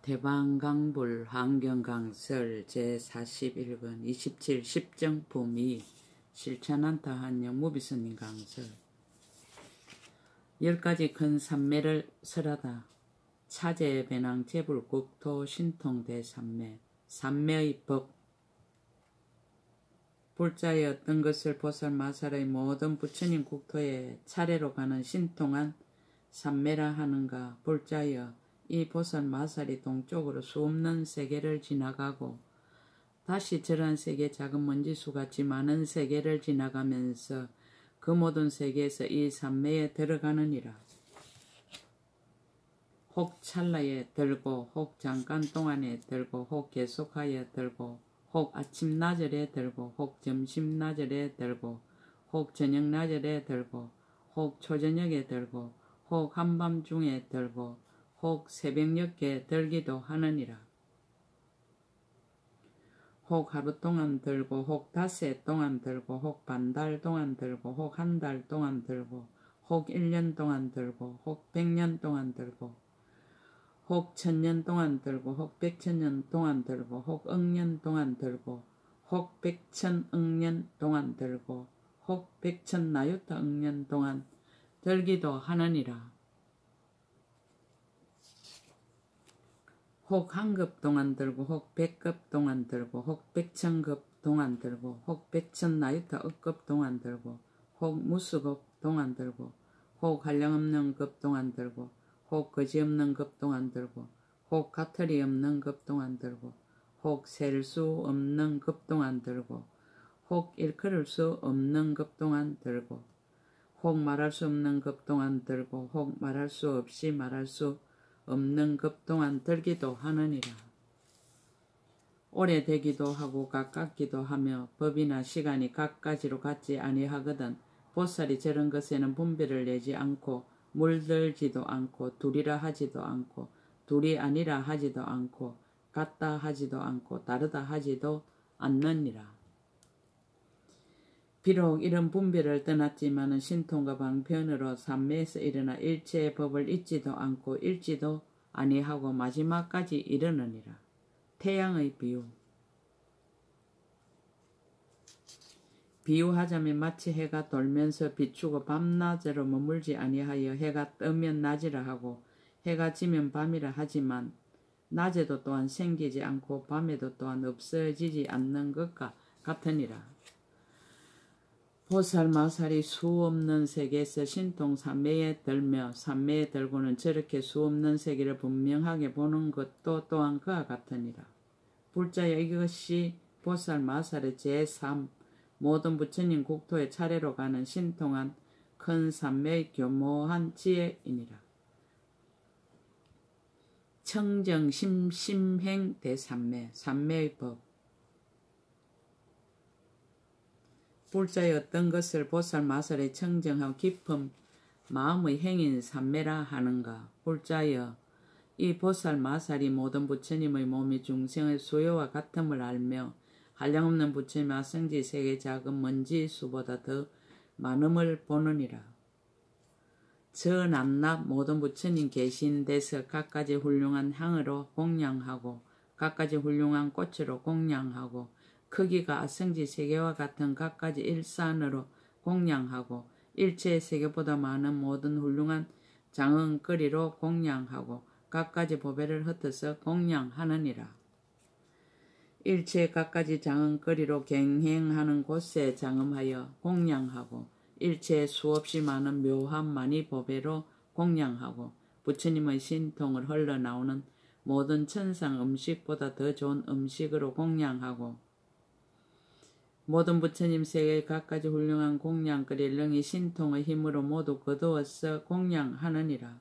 대방강불 환경강설 제41권 27 십정품 2 실천한타 한영 무비스님 강설 10가지 큰 산매를 설하다. 차제 배낭 제불 국토 신통 대산매 산매의 법 불자의 어떤 것을 보살 마살의 모든 부처님 국토에 차례로 가는 신통한 산매라 하는가. 불자여 이 보살 마살이 동쪽으로 수없는 세계를 지나가고 다시 저러한 세계 작은 먼지수같이 많은 세계를 지나가면서 그 모든 세계에서 이 산매에 들어가느니라. 혹 찰나에 들고 혹 잠깐 동안에 들고 혹 계속하여 들고 혹 아침 나절에 들고 혹 점심 나절에 들고 혹 저녁 나절에 들고 혹 초저녁에 들고 혹 한밤중에 들고 혹 새벽녘에 들기도 하느니라. 혹 하루 동안 들고 혹 닷새 동안 들고 혹 반달 동안 들고 혹 한 달 동안 들고 혹 1년 동안 들고 혹 100년 동안 들고 혹 1000년 동안 들고 혹 100,000년 동안 들고 혹 억년 동안 들고 혹 100,000억년 동안 들고 혹 100,000나유타억년 동안 들기도 하느니라. 혹 한급 동안 들고 혹 100급 동안 들고 혹 100,000급 동안 들고 혹 100,000나유타억급 동안 들고 혹 무수급 동안 들고 혹 한량없는 급 동안 들고 혹 거지없는 급 동안 들고 혹 가틀이 없는 급 동안 들고 혹 셀 수 없는 급 동안 들고 혹 일컬을 수 없는 급 동안 들고 혹 말할 수 없는 급 동안 들고 혹 말할 수 없이 말할 수 없는 급 동안 들기도 하느니라. 오래되기도 하고 가깝기도 하며 법이나 시간이 각가지로 같지 아니하거든 보살이 저런 것에는 분별을 내지 않고 물들지도 않고 둘이라 하지도 않고 둘이 아니라 하지도 않고 같다 하지도 않고 다르다 하지도 않느니라. 비록 이런 분별을 떠났지만은 신통과 방편으로 산매에서 일어나 일체의 법을 잊지도 않고 읽지도 아니하고 마지막까지 이르느니라. 태양의 비유. 비유하자면 마치 해가 돌면서 비추고 밤낮으로 머물지 아니하여 해가 뜨면 낮이라 하고 해가 지면 밤이라 하지만 낮에도 또한 생기지 않고 밤에도 또한 없어지지 않는 것과 같으니라. 보살 마살이 수없는 세계에서 신통 산매에 들며 산매에 들고는 저렇게 수없는 세계를 분명하게 보는 것도 또한 그와 같으니라. 불자여 이것이 보살 마살의 제3 모든 부처님 국토의 차례로 가는 신통한 큰 산매의 교모한 지혜이니라. 청정심심행 대산매 산매의 법 불자의 어떤 것을 보살 마살의 청정하고 깊은 마음의 행인 산매라 하는가. 불자여 이 보살 마살이 모든 부처님의 몸이 중생의 수요와 같음을 알며 한량없는 부처님의 성지 세계 작은 먼지 수보다 더 많음을 보느니라. 저 낮낮 모든 부처님 계신 데서 갖가지 훌륭한 향으로 공양하고 갖가지 훌륭한 꽃으로 공양하고 크기가 아성지 세계와 같은 갖가지 일산으로 공양하고 일체의 세계보다 많은 모든 훌륭한 장흥거리로 공양하고 갖가지 보배를 흩어서 공양하느니라. 일체의 갖가지 장흥거리로 경행하는 곳에 장음하여 공양하고 일체의 수없이 많은 묘한 많이 보배로 공양하고 부처님의 신통을 흘러나오는 모든 천상 음식보다 더 좋은 음식으로 공양하고 모든 부처님 세계의 갖가지 훌륭한 공양거리를 능히 신통의 힘으로 모두 거두어서 공양하느니라.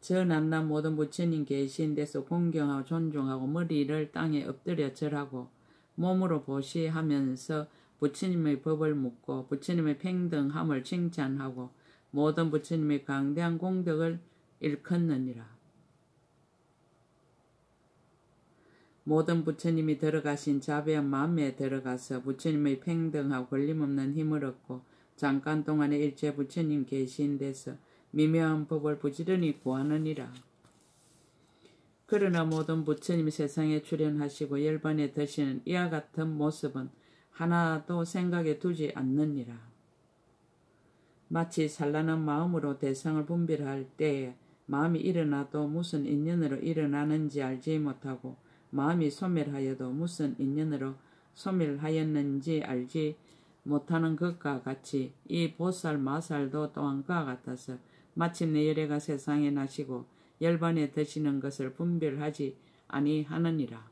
저 낮낮 모든 부처님 계신 데서 공경하고 존중하고 머리를 땅에 엎드려 절하고 몸으로 보시하면서 부처님의 법을 묻고 부처님의 평등함을 칭찬하고 모든 부처님의 강대한 공덕을 일컫느니라. 모든 부처님이 들어가신 자비한 마음에 들어가서 부처님의 평등하고 걸림없는 힘을 얻고 잠깐 동안에 일체 부처님 계신 데서 미묘한 법을 부지런히 구하느니라. 그러나 모든 부처님이 세상에 출현하시고 열반에 드시는 이와 같은 모습은 하나도 생각에 두지 않느니라. 마치 산란한 마음으로 대상을 분별할 때에 마음이 일어나도 무슨 인연으로 일어나는지 알지 못하고 마음이 소멸하여도 무슨 인연으로 소멸하였는지 알지 못하는 것과 같이 이 보살 마살도 또한 그와 같아서 마침내 열애가 세상에 나시고 열반에 드시는 것을 분별하지 아니하느니라.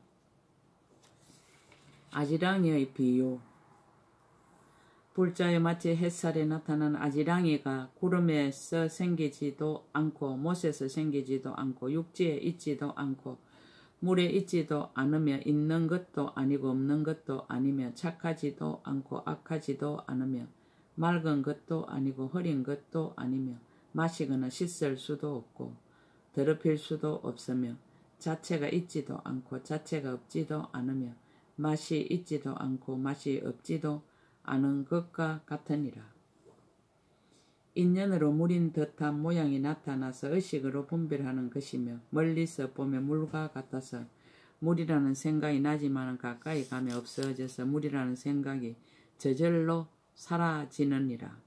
아지랑이의 비유. 불자여 마치 햇살에 나타난 아지랑이가 구름에서 생기지도 않고 못에서 생기지도 않고 육지에 있지도 않고 물에 있지도 않으며 있는 것도 아니고 없는 것도 아니며 착하지도 않고 악하지도 않으며 맑은 것도 아니고 흐린 것도 아니며 마시거나 씻을 수도 없고 더럽힐 수도 없으며 자체가 있지도 않고 자체가 없지도 않으며 맛이 있지도 않고 맛이 없지도 않은 것과 같으니라. 인연으로 물인 듯한 모양이 나타나서 의식으로 분별하는 것이며 멀리서 보면 물과 같아서 물이라는 생각이 나지만 가까이 가면 없어져서 물이라는 생각이 저절로 사라지느니라.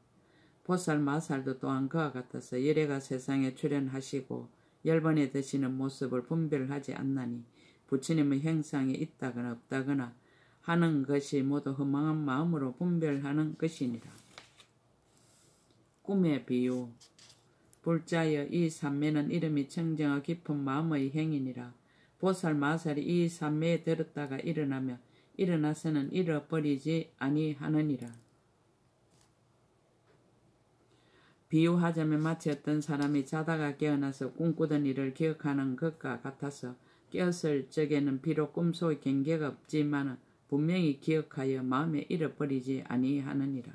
보살 마살도 또한 그와 같아서 열애가 세상에 출현하시고 열반에 드시는 모습을 분별하지 않나니 부처님의 형상이 있다거나 없다거나 하는 것이 모두 허망한 마음으로 분별하는 것이니라. 꿈의 비유. 불자여 이 삼매는 이름이 청정하고 깊은 마음의 행이니라. 보살 마살이 이 삼매에 들었다가 일어나며 일어나서는 잃어버리지 아니하느니라. 비유하자면 마치 어떤 사람이 자다가 깨어나서 꿈꾸던 일을 기억하는 것과 같아서 깨었을 적에는 비록 꿈속에 경계가 없지만 분명히 기억하여 마음에 잃어버리지 아니하느니라.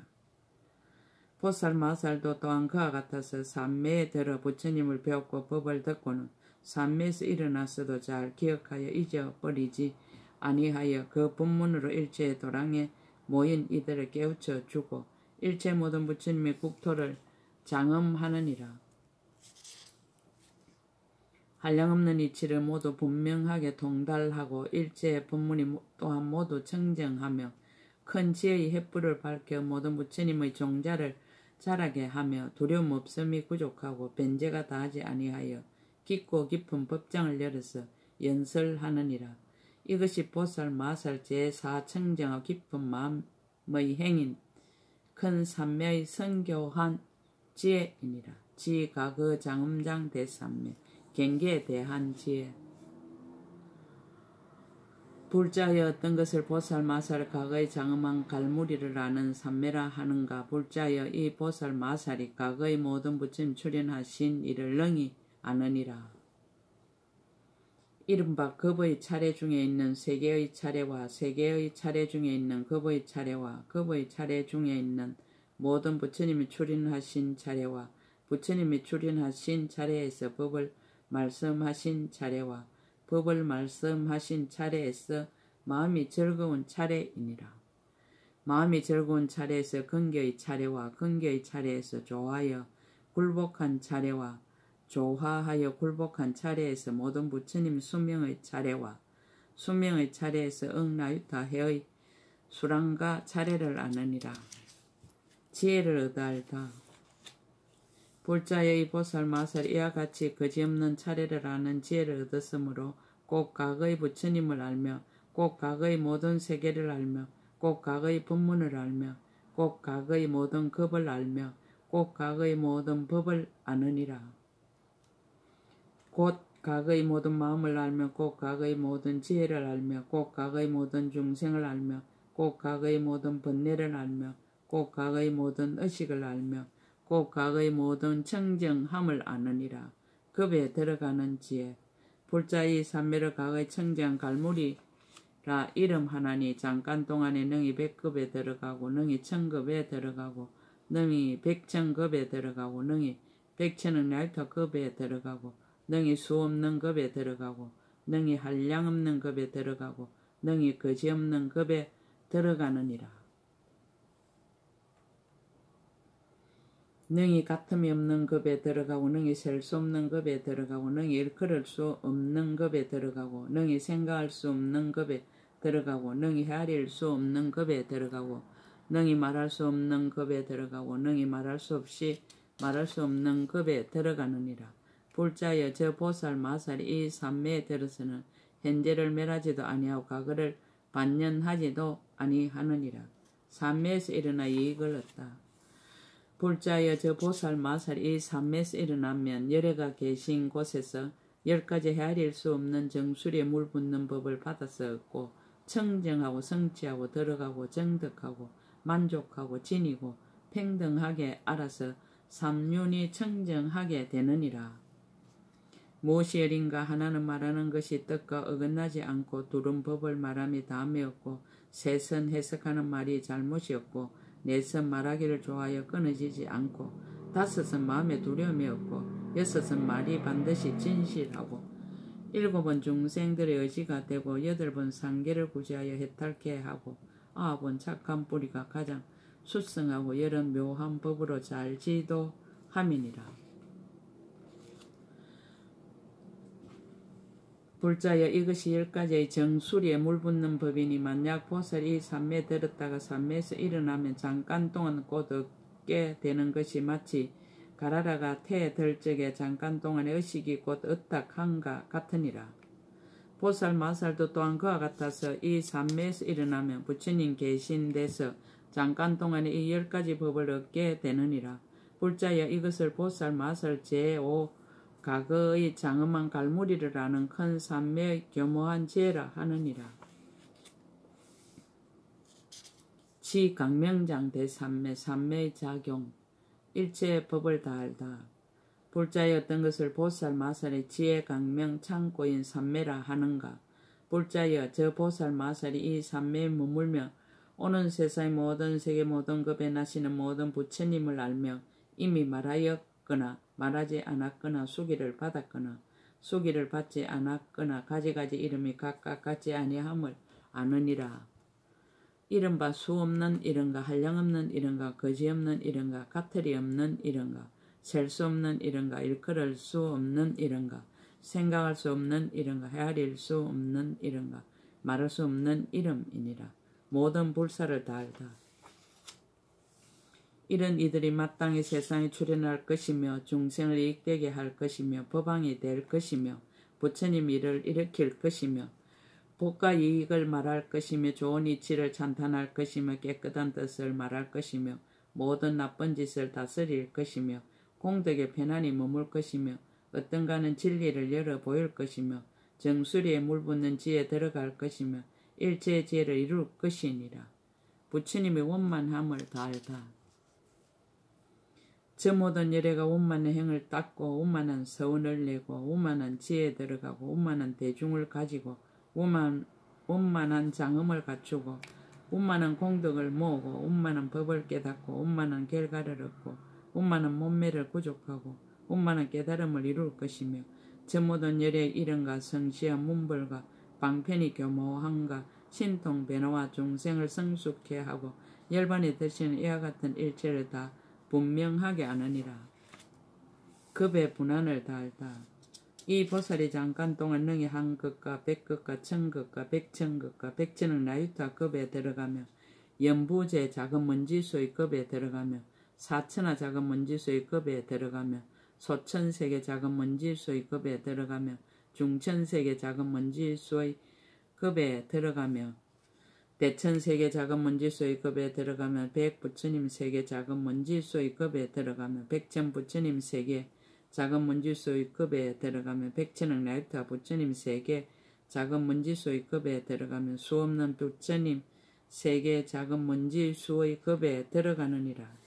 보살 마살도 또한 그와 같아서 삼매에 들어 부처님을 배웠고 법을 듣고는 삼매에서 일어났어도 잘 기억하여 잊어버리지 아니하여 그 법문으로 일체의 도량에 모인 이들을 깨우쳐 주고 일체 모든 부처님의 국토를 장엄하느니라. 한량없는 이치를 모두 분명하게 통달하고 일체의 법문이 또한 모두 청정하며 큰 지혜의 횃불을 밝혀 모든 부처님의 종자를 자라게 하며 두려움 없음이 부족하고 변제가 다하지 아니하여 깊고 깊은 법장을 열어서 연설하느니라. 이것이 보살 마살 제4청정하고 깊은 마음의 행인 큰 삼매의 선교한 지혜이니라. 지가그 장음장 대삼매 경계에 대한 지혜. 불자여 어떤 것을 보살 마살 과거의 장엄한 갈무리를 아는 삼매라 하는가. 불자여 이 보살 마살이 과거의 모든 부처님 출현하신 이를 능히 아느니라. 이른바 급의 차례 중에 있는 세계의 차례와 세계의 차례 중에 있는 급의 차례와 급의 차례 중에 있는 모든 부처님이 출현하신 차례와 부처님이 출현하신 차례에서 법을 말씀하신 차례와 법을 말씀하신 차례에서 마음이 즐거운 차례이니라. 마음이 즐거운 차례에서 근교의 차례와 근교의 차례에서 조하여 굴복한 차례와 조화하여 굴복한 차례에서 모든 부처님 수명의 차례와 수명의 차례에서 응나유타해의 수랑과 차례를 아느니라. 지혜를 얻어알다. 불자의 보살 마살 이와 같이 거지없는 차례를 아는 지혜를 얻었으므로 꼭 과거의 부처님을 알며 꼭 과거의 모든 세계를 알며 꼭 과거의 법문을 알며 꼭 과거의 모든 급을 알며 꼭 과거의 모든 법을 아느니라. 곧 과거의 모든 마음을 알며 꼭 과거의 모든 지혜를 알며 꼭 과거의 모든 중생을 알며 꼭 과거의 모든 번뇌를 알며 꼭 과거의 모든 의식을 알며 꼭 과거의 모든 청정함을 아느니라. 급에 들어가는 지혜. 불자의 삼매를 과거의 청정 갈무리라 이름하나니 잠깐 동안에 능히 100급에 들어가고 능히 1000급에 들어가고 능히 100,000급에 들어가고 능히 100,000억 나이터급에 들어가고 능히 수없는 급에 들어가고 능히 한량없는 급에 들어가고 능히 거지없는 급에 들어가느니라. 능히 같음이 없는 급에 들어가고 능히 셀 수 없는 급에 들어가고 능히 일컬을 수 없는 급에 들어가고 능히 생각할 수 없는 급에 들어가고 능히 헤아릴 수 없는 급에 들어가고 능히 말할 수 없는 급에 들어가고 능히 말할 수 없이 말할 수 없는 급에 들어가느니라. 불자여 저 보살 마살이 이 삼매에 들어서는 현재를 멸하지도 아니하고 과거를 반년하지도 아니하느니라. 삼매에서 일어나 이익을 얻다. 불자여 저 보살 마살이 이 삼매에서 일어나면 열애가 계신 곳에서 10가지 헤아릴 수 없는 정수리에 물 붓는 법을 받아서 얻고 청정하고 성취하고 들어가고 정득하고 만족하고 지니고 평등하게 알아서 삼륜이 청정하게 되느니라. 무엇이 열인가 하나는 말하는 것이 뜻과 어긋나지 않고 둘은 법을 말함이 다음에 없고 셋은 해석하는 말이 잘못이 없고 넷은 말하기를 좋아하여 끊어지지 않고 다섯은 마음에 두려움이 없고 여섯은 말이 반드시 진실하고 일곱은 중생들의 의지가 되고 여덟은 상계를 구제하여 해탈케 하고 아홉은 착한 뿌리가 가장 수성하고 열은 묘한 법으로 잘 지도함이니라. 불자여 이것이 10가지의 정수리에 물 붓는 법이니 만약 보살이 삼매에 들었다가 삼매에서 일어나면 잠깐 동안 곧 얻게 되는 것이 마치 가라라가 태에 들 적에 잠깐 동안의 의식이 곧 얻닥한가 같으니라. 보살 마살도 또한 그와 같아서 이 삼매에서 일어나면 부처님 계신 데서 잠깐 동안에 이 10가지 법을 얻게 되느니라. 불자여 이것을 보살 마살 제5 과거의 장엄한 갈무리를 아는 큰 삼매의 교모한 지혜라 하느니라. 지강명장 대삼매 삼매의 작용 일체의 법을 다 알다. 불자의 어떤 것을 보살 마살의 지혜 강명 창고인 삼매라 하는가. 불자여 저 보살 마살이 이 삼매에 머물며 오는 세상의 모든 세계 모든 급에 나시는 모든 부처님을 알며 이미 말하였거나 말하지 않았거나 수기를 받았거나 수기를 받지 않았거나 가지가지 이름이 각각 같지 아니함을 아느니라. 이른바 수 없는 이른가 한량없는 이른가 거지없는 이른가 가틀이 없는 이른가 셀 수 없는 이른가 일컬을 수 없는 이른가 생각할 수 없는 이른가 헤아릴 수 없는 이른가 말할 수 없는 이름이니라. 모든 불사를 다 알다. 이런 이들이 마땅히 세상에 출현할 것이며 중생을 이익되게 할 것이며 법왕이 될 것이며 부처님 일을 일으킬 것이며 복과 이익을 말할 것이며 좋은 이치를 찬탄할 것이며 깨끗한 뜻을 말할 것이며 모든 나쁜 짓을 다스릴 것이며 공덕에 편안히 머물 것이며 어떤가는 진리를 열어 보일 것이며 정수리에 물붓는 지에 들어갈 것이며 일체의 지혜를 이룰 것이니라. 부처님의 원만함을 다 알다. 저 모든 열애가 원만한 행을 닦고 원만한 서원을 내고 원만한 지혜에 들어가고 원만한 대중을 가지고 원만한 장엄을 갖추고 원만한 공덕을 모으고 원만한 법을 깨닫고 원만한 결과를 얻고 원만한 몸매를 구족하고 원만한 깨달음을 이룰 것이며 저 모든 열의 이름과 성시와 문벌과 방편이 교모함과 신통 변화와 중생을 성숙해 하고 열반에 드시는 이와 같은 일체를 다 분명하게 아느니라. 급의 분한을 다 알다. 이 보살이 잠깐 동안 능히 한급과 백급과 천급과 백천급과 백천억 나유타 급에 들어가며 연부제 작은 먼지수의 급에 들어가며 사천하 작은 먼지수의 급에 들어가며 소천세계 작은 먼지수의 급에 들어가며 중천세계 작은 먼지수의 급에 들어가며 대천세계 작은 먼지수의 급에 들어가며 백부처님 세계 작은 먼지수의 급에 들어가며 백천부처님 세계 작은 먼지수의 급에 들어가며 백천억 나유타 부처님 세계 작은 먼지수의 급에 들어가며 수없는 부처님 세계 작은 먼지수의 급에 들어가느니라.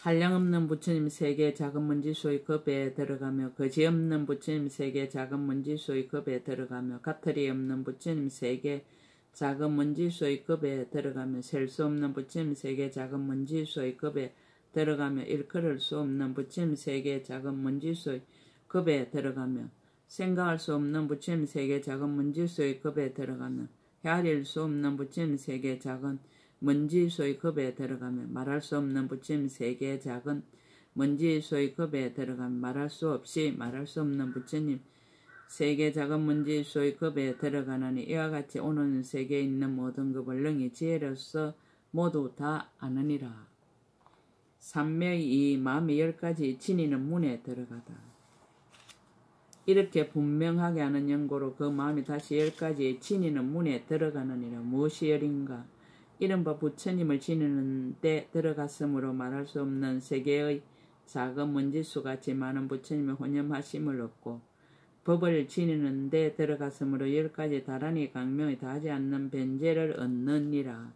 한량없는 부처님 세계 작은 먼지수의 급에 들어가며 거지없는 부처님 세계 작은 먼지수의 급에 들어가며 가틀이 없는 부처님 세계 작은 먼지수의 급에 들어가며 셀 수 없는 부처님 세계 작은 먼지수의 급에 들어가며 일컬을 수 없는 부처님 세계 작은 먼지수의 급에 들어가며 생각할 수 없는 부처님 세계 작은 먼지수의 급에 들어가며 헤아릴 수 없는 부처님 세계 작은 먼지 소의 급에 들어가면 말할 수 없는 부처님 세계 작은 먼지 소의 급에 들어가면 말할 수 없는 부처님 세계 작은 먼지 소의 급에 들어가느니 이와 같이 오는 세계에 있는 모든 급을 능히 지혜로서 모두 다 아느니라. 삼매의 이 마음이 10가지 지니는 문에 들어가다. 이렇게 분명하게 하는 연고로 그 마음이 다시 10가지의 지니는 문에 들어가느니라. 무엇이 열인가? 이른바 부처님을 지니는 데 들어갔으므로 말할 수 없는 세계의 작은 먼지수같이 많은 부처님의 혼념하심을 얻고 법을 지니는 데 들어갔으므로 10가지 다란히 강명이 다하지 않는 변제를 얻느니라.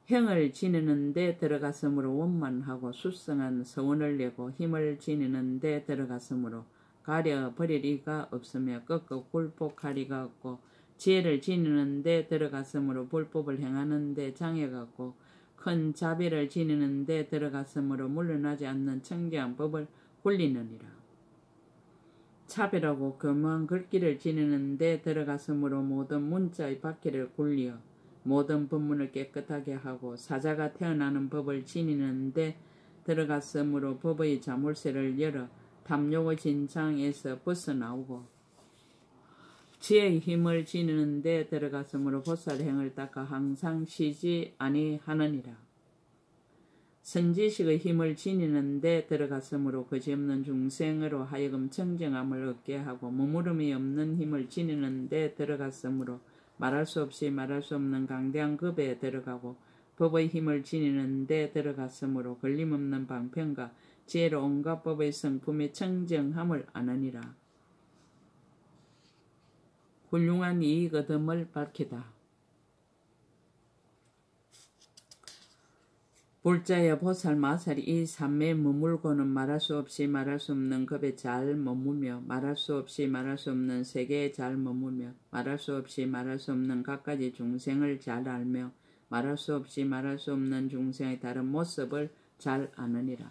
행을 지니는 데 들어갔으므로 원만하고 수성한 서원을 내고 힘을 지니는 데 들어갔으므로 가려 버릴 이가 없으며 꺾어 굴복할 이가 없고 지혜를 지니는 데 들어갔으므로 불법을 행하는 데 장애가 없고 큰 자비를 지니는 데 들어갔으므로 물러나지 않는 청정한 법을 굴리느니라. 차별하고 교묘한 글귀를 지니는 데 들어갔으므로 모든 문자의 바퀴를 굴려 모든 법문을 깨끗하게 하고 사자가 태어나는 법을 지니는 데 들어갔으므로 법의 자물쇠를 열어 탐욕의 진창에서 벗어나오고 지혜의 힘을 지니는 데 들어갔으므로 보살행을 닦아 항상 쉬지 아니하느니라. 선지식의 힘을 지니는 데 들어갔으므로 거지없는 중생으로 하여금 청정함을 얻게 하고 머무름이 없는 힘을 지니는 데 들어갔으므로 말할 수 없이 말할 수 없는 강대한 급에 들어가고 법의 힘을 지니는 데 들어갔으므로 걸림없는 방편과 지혜로 온갖 법의 성품의 청정함을 아느니라. 훌륭한 이익 얻음을 밝히다. 불자여 보살 마살이 이 삼매에 머물고는 말할 수 없이 말할 수 없는 급에 잘 머물며 말할 수 없이 말할 수 없는 세계에 잘 머물며 말할 수 없이 말할 수 없는 갖가지 중생을 잘 알며 말할 수 없이 말할 수 없는 중생의 다른 모습을 잘 아느니라.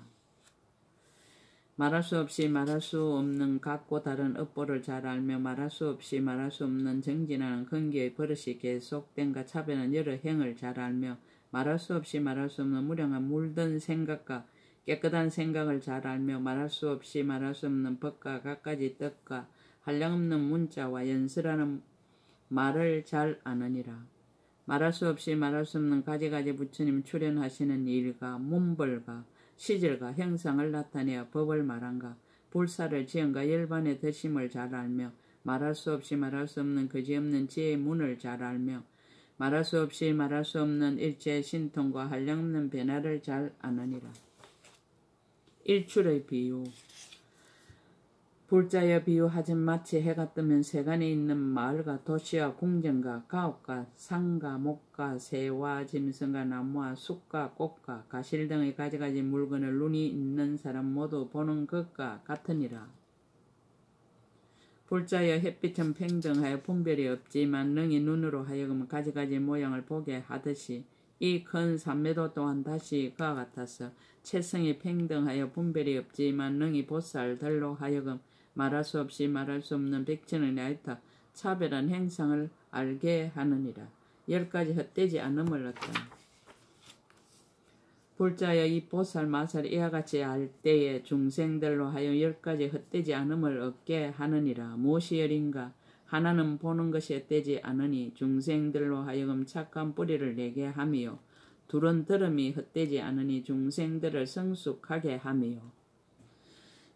말할 수 없이 말할 수 없는 같고 다른 업보를 잘 알며 말할 수 없이 말할 수 없는 정진하는 근기의 버릇이 계속된과 차별한 여러 행을 잘 알며 말할 수 없이 말할 수 없는 무량한 물든 생각과 깨끗한 생각을 잘 알며 말할 수 없이 말할 수 없는 법과 갖가지 뜻과 한량없는 문자와 연설하는 말을 잘 아느니라. 말할 수 없이 말할 수 없는 가지가지 부처님 출현하시는 일과 문벌과 시절과 형상을 나타내어 법을 말한가 불사를 지은가 열반의 드심을 잘 알며 말할 수 없이 말할 수 없는 거지없는 지혜의 문을 잘 알며 말할 수 없이 말할 수 없는 일체의 신통과 한량없는 변화를 잘 아느니라. 일출의 비유. 불자여 비유하진 마치 해가 뜨면 세간에 있는 마을과 도시와 궁전과 가옥과 상과 목과 새와 짐승과 나무와 숲과 꽃과 가실 등의 가지가지 물건을 눈이 있는 사람 모두 보는 것과 같으니라. 불자여 햇빛은 평등하여 분별이 없지만 능히 눈으로 하여금 가지가지 모양을 보게 하듯이 이 큰 삼매도 또한 다시 그와 같아서 체성이 평등하여 분별이 없지만 능히 보살들로 하여금 말할 수 없이 말할 수 없는 백천의 나이타 차별한 행상을 알게 하느니라. 10가지 헛되지 않음을 얻다. 불자여 이 보살 마살이 이와 같이 알 때에 중생들로 하여 10가지 헛되지 않음을 얻게 하느니라. 무엇이 열인가? 하나는 보는 것이 헛되지 않으니 중생들로 하여금 착한 뿌리를 내게 하며 둘은 들음이 헛되지 않으니 중생들을 성숙하게 하며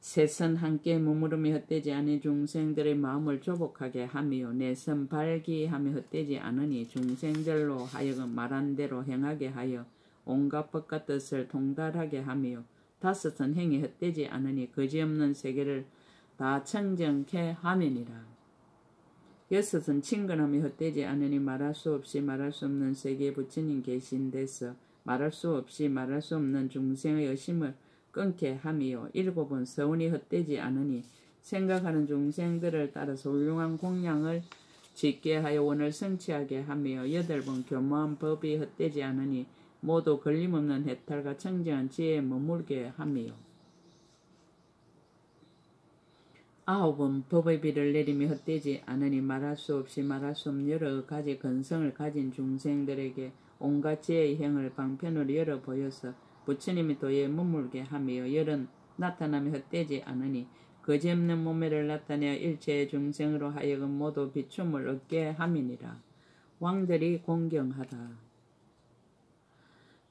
셋은 함께 머무름이 헛되지 않으니 중생들의 마음을 조복하게 하며 넷은 발기하며 헛되지 않으니 중생들로 하여금 말한 대로 행하게 하여 온갖 법과 뜻을 통달하게 하며 다섯은 행이 헛되지 않으니 거지없는 세계를 다 청정케 하느니라. 여섯은 친근함이 헛되지 않으니 말할 수 없이 말할 수 없는 세계에 부처님 계신 데서 말할 수 없이 말할 수 없는 중생의 의심을 끊게 하며 일곱은 서운이 헛되지 않으니 생각하는 중생들을 따라서 훌륭한 공양을 짓게 하여 원을 성취하게 하며 여덟번 교묘한 법이 헛되지 않으니 모두 걸림없는 해탈과 청정한 지혜에 머물게 하며 아홉은 법의 비를 내림이 헛되지 않으니 말할 수 없이 말할 수 없는 여러 가지 근성을 가진 중생들에게 온갖 지혜의 행을 방편으로 열어 보여서 부처님이 도에 머물게 하며 열은 나타남이 헛되지 않으니 거짓없는 몸매를 나타내어 일체의 중생으로 하여금 모두 비춤을 얻게 함이니라. 왕들이 공경하다.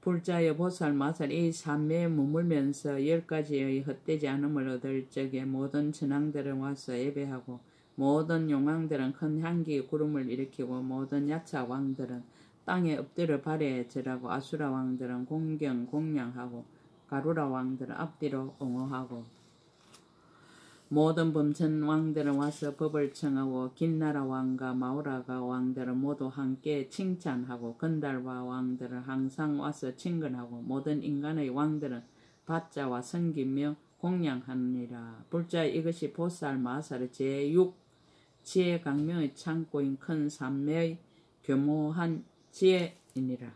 불자여 보살 마살 이 삼매에 머물면서 10가지의 헛되지 않음을 얻을 적에 모든 천왕들은 와서 예배하고 모든 용왕들은 큰 향기 구름을 일으키고 모든 야차 왕들은 땅에 엎드려 발에 절하고 아수라 왕들은 공경 공양하고 가루라 왕들은 앞뒤로 옹호하고 모든 범천 왕들은 와서 법을 청하고 긴나라 왕과 마우라가 왕들은 모두 함께 칭찬하고 건달과 왕들은 항상 와서 친근하고 모든 인간의 왕들은 받자와 섬기며 공양하느니라. 불자 이것이 보살 마살의 제6 지혜 강명의 창고인 큰 삼매의 교모한 지혜이니라.